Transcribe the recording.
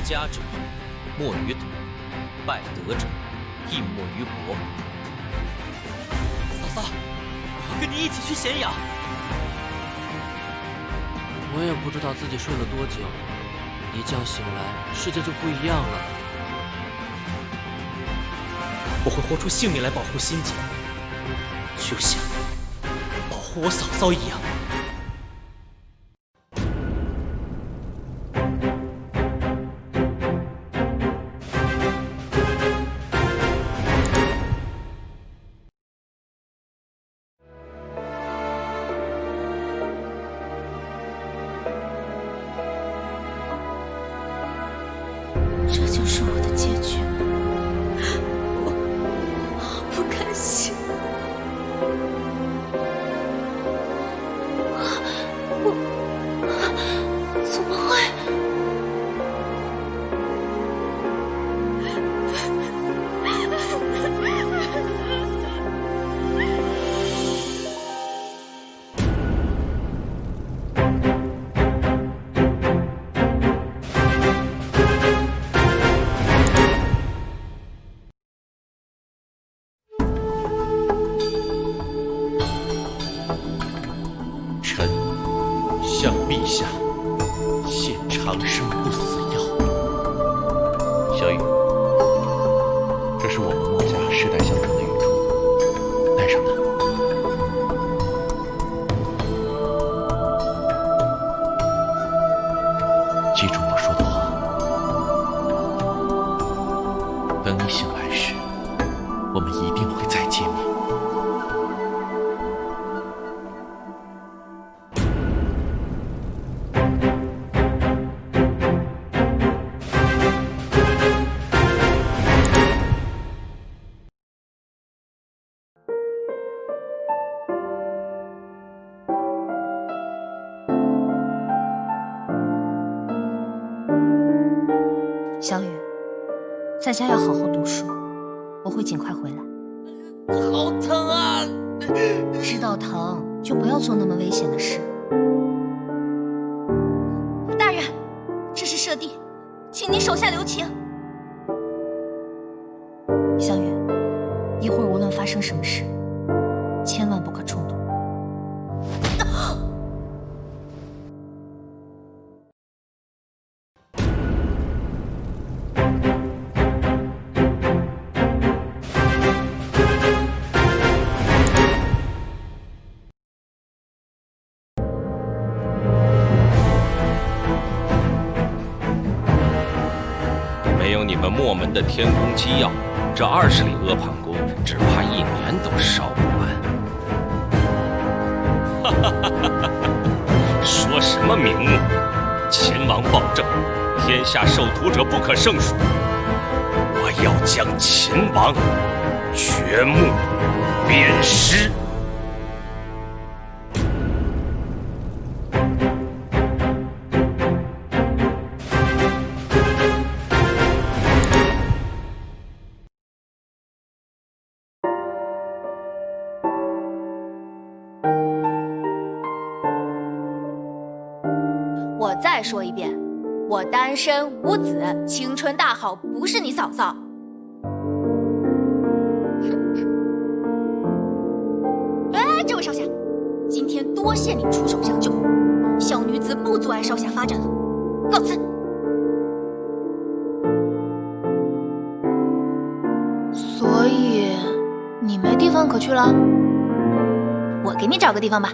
家者，莫于德；败德者，亦莫于国。嫂嫂，我跟你一起去咸阳。我也不知道自己睡了多久，一觉醒来，世界就不一样了。我会豁出性命来保护欣姐，就像保护我嫂嫂一样。这就是我的结局吗？我不甘心，我怎么会？臣向陛下献长生不死药。小雨，这是我们墨家世代相传的玉珠，带上它。记住我说的话，等你醒来时，我们一定会再见面。小雨，在家要好好读书，我会尽快回来。好疼啊！知道疼就不要做那么危险的事。大人，这是舍弟，请您手下留情。小雨，一会儿无论发生什么事，千万不可冲动。没有你们墨门的天宫机要，这20里阿房宫只怕1年都烧不完。哈哈哈哈哈！说什么名目？秦王暴政，天下受屠者不可胜数。我要将秦王掘墓鞭尸。我再说一遍，我单身无子，青春大好，不是你嫂嫂。哎，这位少侠，今天多谢你出手相救，小女子不阻碍少侠发展了，告辞。所以你没地方可去了？我给你找个地方吧。